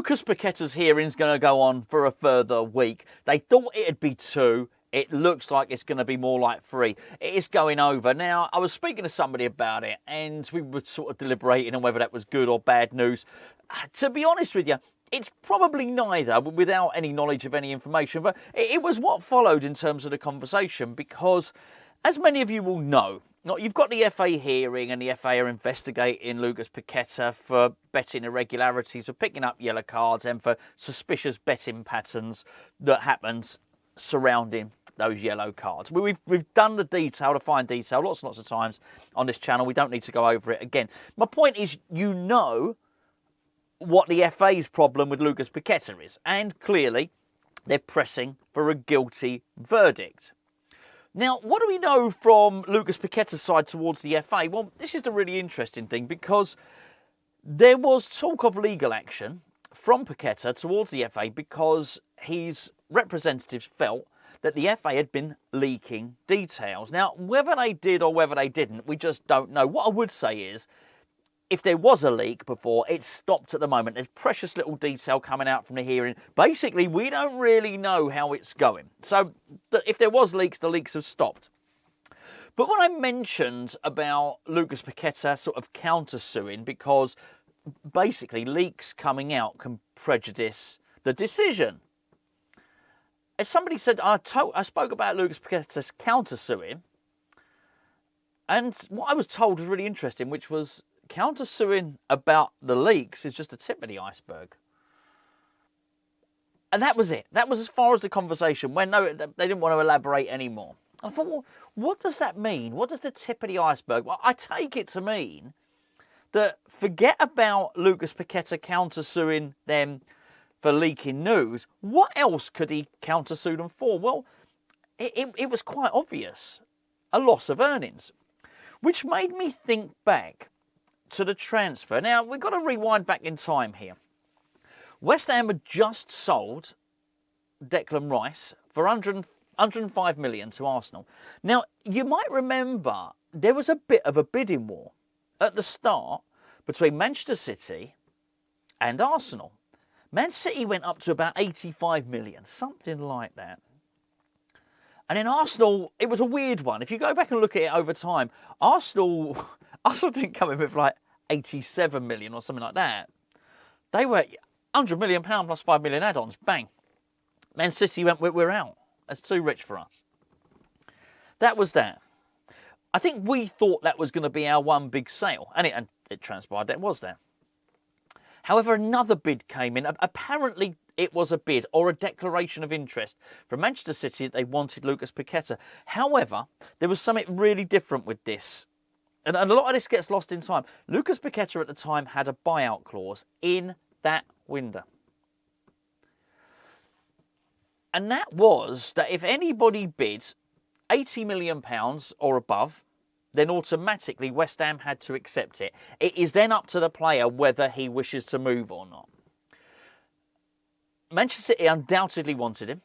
Lucas Paqueta's hearing's going to go on for a further week. They thought it'd be 2. It looks like it's going to be more like 3. It is going over. Now, I was speaking to somebody about it, and we were sort of deliberating on whether that was good or bad news. To be honest with you, it's probably neither, without any knowledge of any information. But it was what followed in terms of the conversation, because, as many of you will know, you've got the FA hearing, and the FA are investigating Lucas Paqueta for betting irregularities, for picking up yellow cards, and for suspicious betting patterns that happens surrounding those yellow cards. We've done the detail, the fine detail, lots and lots of times on this channel. We don't need to go over it again. My point is, you know what the FA's problem with Lucas Paqueta is, and clearly they're pressing for a guilty verdict. Now, what do we know from Lucas Paqueta's side towards the FA? Well, this is the really interesting thing, because there was talk of legal action from Paqueta towards the FA because his representatives felt that the FA had been leaking details. Now, whether they did or whether they didn't, we just don't know. What I would say is, if there was a leak before, it's stopped at the moment. There's precious little detail coming out from the hearing. Basically, we don't really know how it's going. So if there was leaks, the leaks have stopped. But what I mentioned about Lucas Paqueta sort of counter-suing, because basically leaks coming out can prejudice the decision. As somebody said, I spoke about Lucas Paqueta's counter-suing, and what I was told was really interesting, which was counter-suing about the leaks is just the tip of the iceberg. And that was it. That was as far as the conversation went. No, they didn't want to elaborate anymore. I thought, well, what does that mean? What does the tip of the iceberg? Well, I take it to mean that forget about Lucas Paqueta counter-suing them for leaking news. What else could he counter-sue them for? Well, it was quite obvious. A loss of earnings. Which made me think back to the transfer. Now, we've got to rewind back in time here. West Ham had just sold Declan Rice for 105 million to Arsenal. Now, you might remember there was a bit of a bidding war at the start between Manchester City and Arsenal. Man City went up to about 85 million, something like that. And then Arsenal, it was a weird one. If you go back and look at it over time, Arsenal didn't come in with like 87 million or something like that. They were £100 million plus 5 million add-ons. Bang. Man City went, we're out. That's too rich for us. That was that. I think we thought that was going to be our one big sale. And it transpired that was there. However, another bid came in. Apparently, it was a bid or a declaration of interest from Manchester City that they wanted Lucas Paqueta. However, there was something really different with this. And a lot of this gets lost in time. Lucas Paqueta at the time had a buyout clause in that window. And that was that if anybody bids £80 million or above, then automatically West Ham had to accept it. It is then up to the player whether he wishes to move or not. Manchester City undoubtedly wanted him,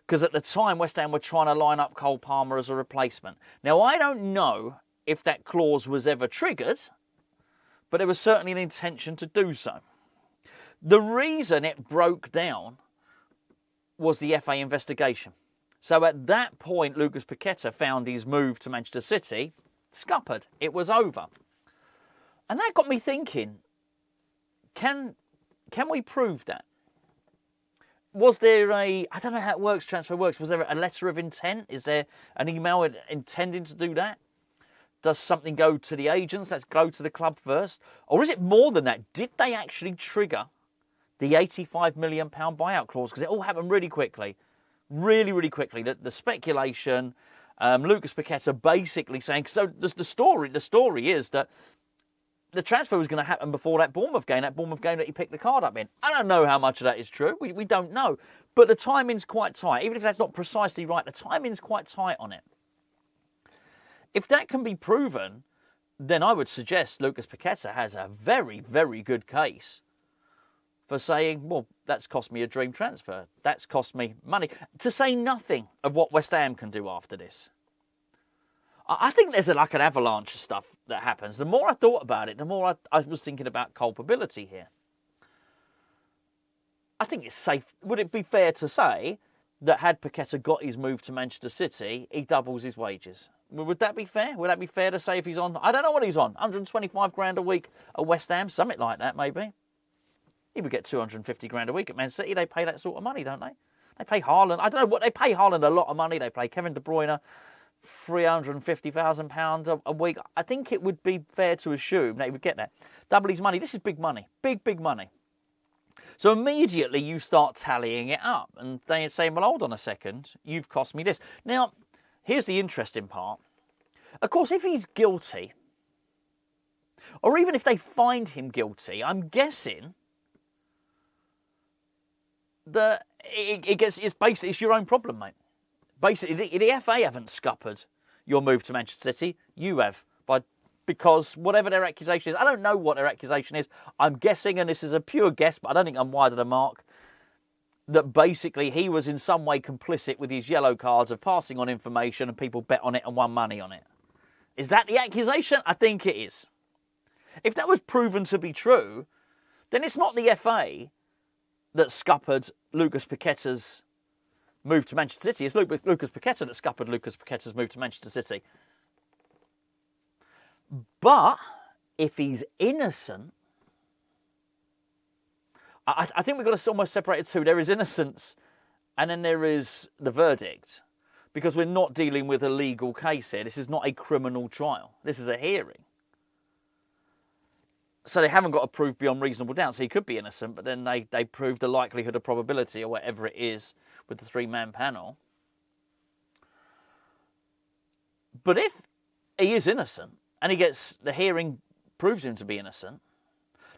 because at the time West Ham were trying to line up Cole Palmer as a replacement. Now, I don't know if that clause was ever triggered, but there was certainly an intention to do so. The reason it broke down was the FA investigation. So at that point, Lucas Paqueta found his move to Manchester City scuppered. It was over. And that got me thinking, can we prove that? Was there I don't know how it works, transfer works, was there a letter of intent? Is there an email intending to do that? Does something go to the agents? Let's go to the club first. Or is it more than that? Did they actually trigger the £85 million buyout clause? Because it all happened really quickly. Really, really quickly. The speculation, Lucas Paqueta basically saying, so the story is that the transfer was going to happen before that Bournemouth game that he picked the card up in. I don't know how much of that is true. We don't know. But the timing's quite tight. Even if that's not precisely right, the timing's quite tight on it. If that can be proven, then I would suggest Lucas Paqueta has a very, very good case for saying, well, that's cost me a dream transfer. That's cost me money. To say nothing of what West Ham can do after this. I think there's like an avalanche of stuff that happens. The more I thought about it, the more I was thinking about culpability here. I think it's safe. Would it be fair to say that had Paqueta got his move to Manchester City, he doubles his wages? Would that be fair? Would that be fair to say if he's on, I don't know what he's on, 125 grand a week at West Ham, something like that maybe? He would get 250 grand a week at Man City. They pay that sort of money, don't they? They pay Haaland, I don't know what, they pay Haaland a lot of money. They pay Kevin De Bruyne £350,000 a week. I think it would be fair to assume that he would get that. Double his money. This is big money. Big money. So immediately you start tallying it up and they're saying, well, hold on a second, you've cost me this. Now, here's the interesting part. Of course, if he's guilty, or even if they find him guilty, I'm guessing that it's your own problem, mate. Basically, the FA haven't scuppered your move to Manchester City. You have, because whatever their accusation is, I don't know what their accusation is. I'm guessing, and this is a pure guess, but I don't think I'm wide of the mark, that basically he was in some way complicit with his yellow cards of passing on information and people bet on it and won money on it. Is that the accusation? I think it is. If that was proven to be true, then it's not the FA that scuppered Lucas Paqueta's move to Manchester City. It's Lucas Paqueta that scuppered Lucas Paqueta's move to Manchester City. But if he's innocent, I think we've got to almost separate the two. There is innocence and then there is the verdict. Because we're not dealing with a legal case here. This is not a criminal trial. This is a hearing. So they haven't got to prove beyond reasonable doubt. So he could be innocent, but then they prove the likelihood of probability or whatever it is with the three-man panel. But if he is innocent and he gets the hearing proves him to be innocent,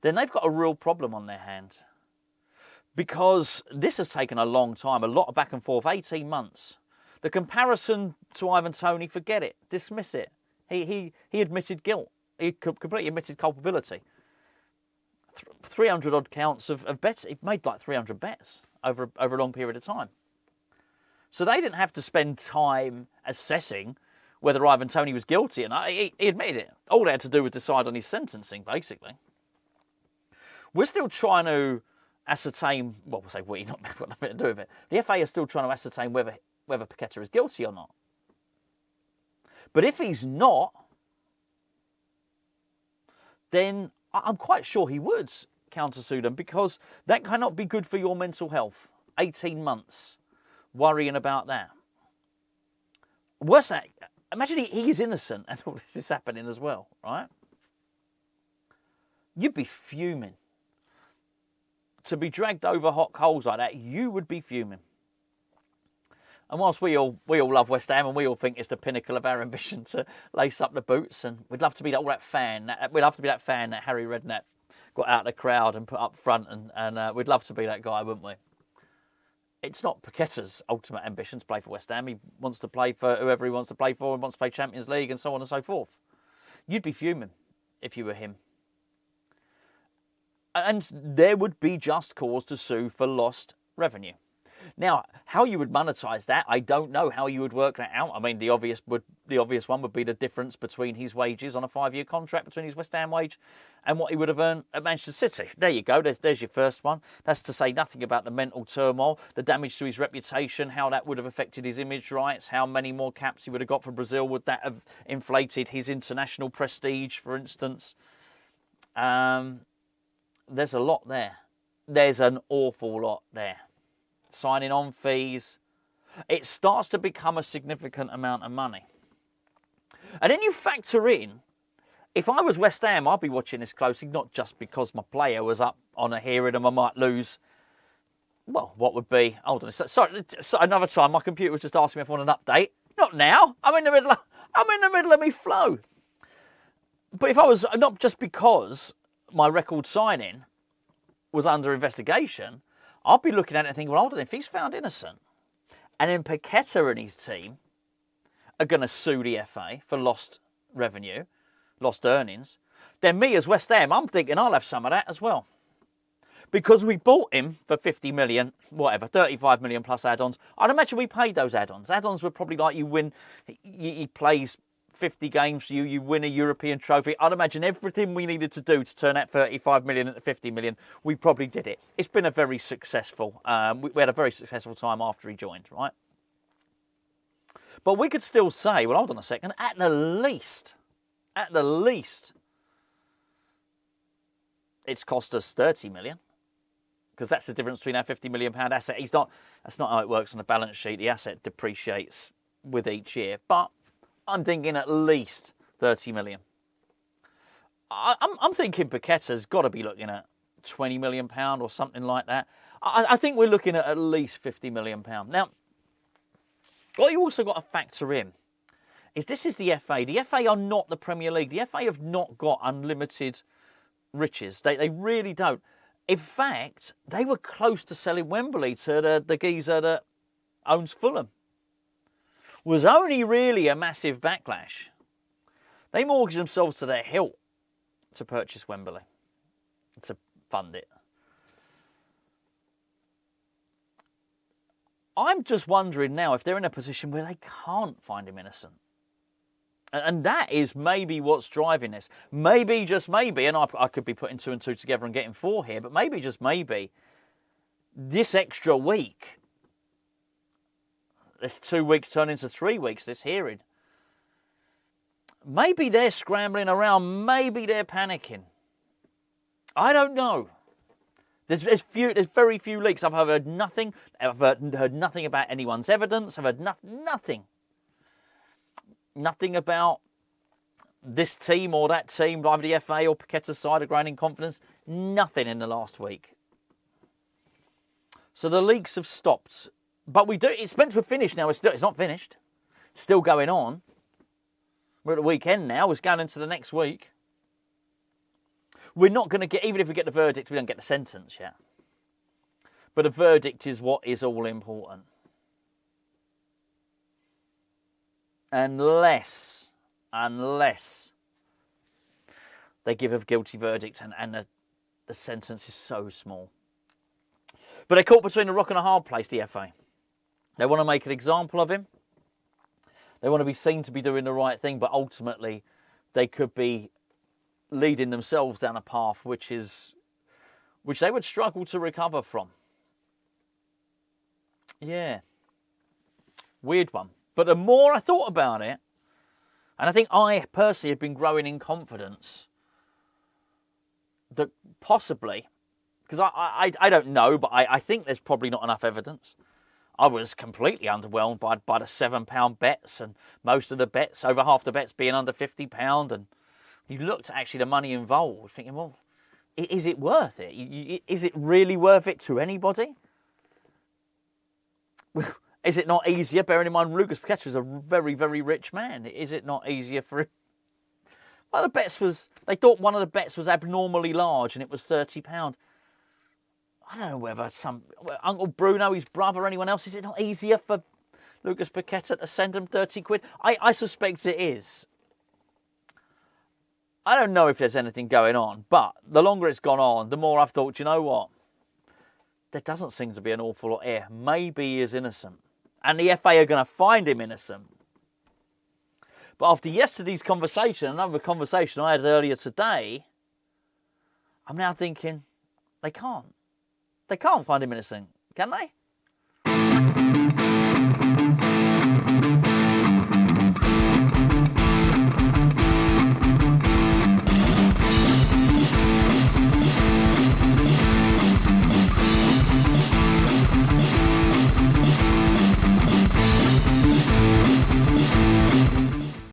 then they've got a real problem on their hands. Because this has taken a long time, a lot of back and forth, 18 months. The comparison to Ivan Toney, forget it, dismiss it. He admitted guilt. He completely admitted culpability. 300 odd counts of bets. He made like 300 bets over a long period of time. So they didn't have to spend time assessing whether Ivan Toney was guilty, and he admitted it. All they had to do was decide on his sentencing, basically. We're still trying to ascertain, well, we'll say we, not got nothing to do with it. The FA is still trying to ascertain whether Paqueta is guilty or not. But if he's not, then I'm quite sure he would counter-sue them, because that cannot be good for your mental health. 18 months worrying about that. Worse than that, imagine he is innocent and all this is happening as well, right? You'd be fuming. To be dragged over hot coals like that, you would be fuming. And whilst we all love West Ham and we all think it's the pinnacle of our ambition to lace up the boots, and we'd love to be that fan that Harry Redknapp got out of the crowd and put up front, and we'd love to be that guy, wouldn't we? It's not Paqueta's ultimate ambition to play for West Ham. He wants to play for whoever he wants to play for and wants to play Champions League and so on and so forth. You'd be fuming if you were him. And there would be just cause to sue for lost revenue. Now, how you would monetize that, I don't know how you would work that out. I mean, the obvious one would be the difference between his wages on a 5-year contract, between his West Ham wage and what he would have earned at Manchester City. There you go. There's your first one. That's to say nothing about the mental turmoil, the damage to his reputation, how that would have affected his image rights, how many more caps he would have got for Brazil. Would that have inflated his international prestige, for instance? There's a lot there. There's an awful lot there. Signing on fees. It starts to become a significant amount of money. And then you factor in, if I was West Ham, I'd be watching this closely, not just because my player was up on a hearing and I might lose. Well, what would be? Hold on. Sorry, another time my computer was just asking me if I want an update. Not now. I'm in the middle of me flow. But if I was, not just because my record signing was under investigation, I'll be looking at it and thinking, well, hold on, if he's found innocent, and then Paqueta and his team are going to sue the FA for lost revenue, lost earnings, then me as West Ham, I'm thinking I'll have some of that as well. Because we bought him for 50 million, whatever, 35 million plus add-ons. I'd imagine we paid those add-ons. Add-ons were probably like he plays 50 games for you, you win a European trophy. I'd imagine everything we needed to do to turn that 35 million into 50 million, we probably did it. It's been a very successful, we had a very successful time after he joined, right? But we could still say, well, hold on a second, at the least, it's cost us 30 million. Because that's the difference between our £50 million asset. That's not how it works on the balance sheet. The asset depreciates with each year. But I'm thinking at least 30 million. I'm thinking Paqueta's got to be looking at £20 million or something like that. I think we're looking at least £50 million. Now, what you also got to factor in is this is the FA. The FA are not the Premier League. The FA have not got unlimited riches. They really don't. In fact, they were close to selling Wembley to the geezer that owns Fulham. Was only really a massive backlash. They mortgaged themselves to their hilt to purchase Wembley, to fund it. I'm just wondering now if they're in a position where they can't find him innocent. And that is maybe what's driving this. Maybe, just maybe, and I could be putting 2 and 2 together and getting 4 here, but maybe, just maybe, this extra week, this 2 weeks turn into 3 weeks, this hearing, maybe they're scrambling around, maybe they're panicking. I don't know. There's very few leaks. I've heard nothing. I've heard nothing about anyone's evidence. I've heard nothing. Nothing about this team or that team, either the FA or Paqueta's side, are growing in confidence. Nothing in the last week. So the leaks have stopped. But it's meant to have finished now. It's not finished. Still going on. We're at the weekend now. It's going into the next week. We're not going to get, even if we get the verdict, we don't get the sentence yet. But the verdict is what is all important. Unless they give a guilty verdict and the sentence is so small. But they're caught between a rock and a hard place, the FA. They want to make an example of him. They want to be seen to be doing the right thing, but ultimately they could be leading themselves down a path which they would struggle to recover from. Yeah. Weird one. But the more I thought about it, and I think I personally have been growing in confidence that possibly, because I don't know, but I think there's probably not enough evidence. I was completely underwhelmed by the £7 bets, and most of the bets, over half the bets being under £50, and you looked at actually the money involved, thinking, well, is it worth it? Is it really worth it to anybody? Is it not easier, bearing in mind Lucas Paquetá is a very, very rich man, is it not easier for him? Well, they thought one of the bets was abnormally large and it was £30. I don't know whether Uncle Bruno, his brother, anyone else, is it not easier for Lucas Paquetá to send him 30 quid? I suspect it is. I don't know if there's anything going on, but the longer it's gone on, the more I've thought, you know what? There doesn't seem to be an awful lot here. Maybe he is innocent. And the FA are going to find him innocent. But after yesterday's conversation, another conversation I had earlier today, I'm now thinking, they can't. They can't find him innocent, can they?